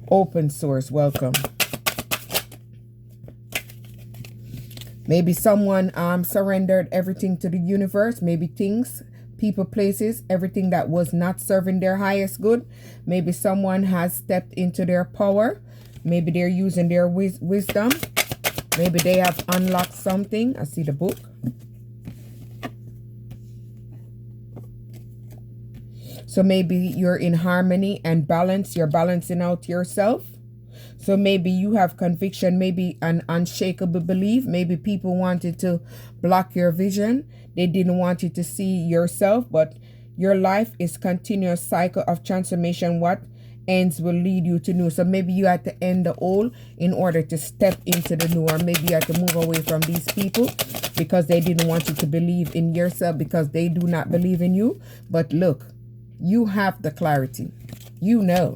Open source, welcome. Maybe someone surrendered everything to the universe. Maybe things, people, places, everything that was not serving their highest good. Maybe someone has stepped into their power. Maybe they're using their wisdom. Maybe they have unlocked something. I see the book. So maybe you're in harmony and balance. You're balancing out yourself. So maybe you have conviction, maybe an unshakable belief. Maybe people wanted to block your vision. They didn't want you to see yourself, but your life is continuous cycle of transformation. What ends will lead you to new. So maybe you had to end the old in order to step into the new, or maybe you had to move away from these people because they didn't want you to believe in yourself, because they do not believe in you. But look, you have the clarity. You know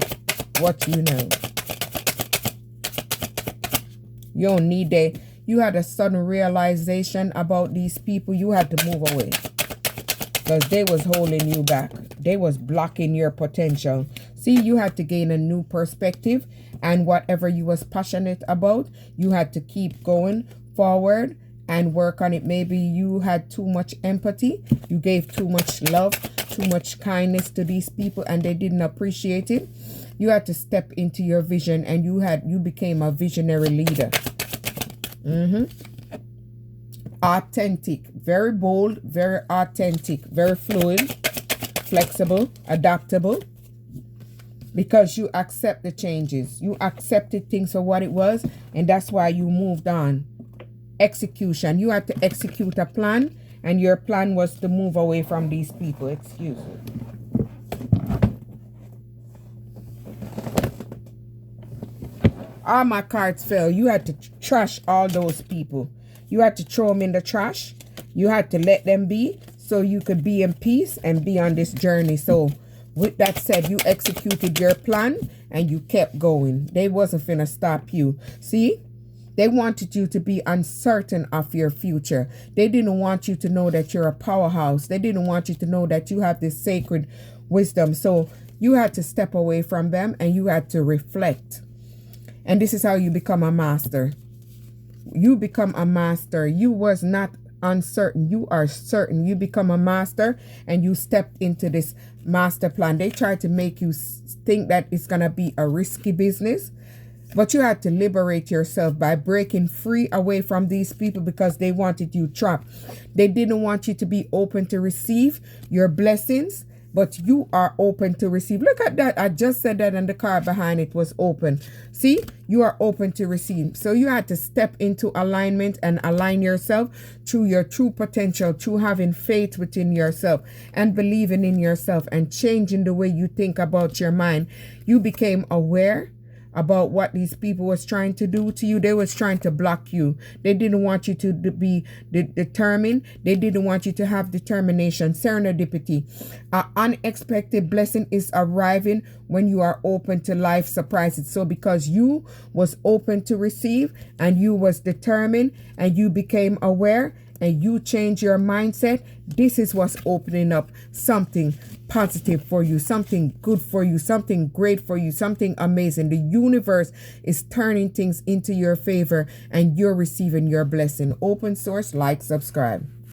what you know. You don't need that. You had a sudden realization about these people. You had to move away because they was holding you back. They was blocking your potential. See, you had to gain a new perspective, and whatever you was passionate about, you had to keep going forward and work on it. Maybe you had too much empathy. You gave too much love, too much kindness to these people, and they didn't appreciate it. You had to step into your vision, and you became a visionary leader. Authentic, very bold, very authentic, very fluid, flexible, adaptable, because you accept the changes. You accepted things for what it was, and that's why you moved on. Execution. You had to execute a plan, and your plan was to move away from these people. Excuse me. All my cards fell. You had to trash all those people. You had to throw them in the trash. You had to let them be so you could be in peace and be on this journey. So with that said, you executed your plan and you kept going. They wasn't finna stop you. See? They wanted you to be uncertain of your future. They didn't want you to know that you're a powerhouse. They didn't want you to know that you have this sacred wisdom. So you had to step away from them and you had to reflect. And this is how you become a master. You become a master. You was not uncertain. You are certain. You become a master and you stepped into this master plan. They tried to make you think that it's going to be a risky business. But you had to liberate yourself by breaking free away from these people because they wanted you trapped. They didn't want you to be open to receive your blessings, but you are open to receive. Look at that. I just said that, and the card behind it was open. See, you are open to receive. So you had to step into alignment and align yourself through your true potential, through having faith within yourself and believing in yourself and changing the way you think about your mind. You became aware about what these people was trying to do to you. They was trying to block you. They didn't want you to be determined. They didn't want you to have determination, serendipity. An unexpected blessing is arriving when you are open to life surprises. So because you was open to receive and you was determined and you became aware and you change your mindset, this is what's opening up something positive for you, something good for you, something great for you, something amazing. The universe is turning things into your favor and you're receiving your blessing. Open source, like, subscribe.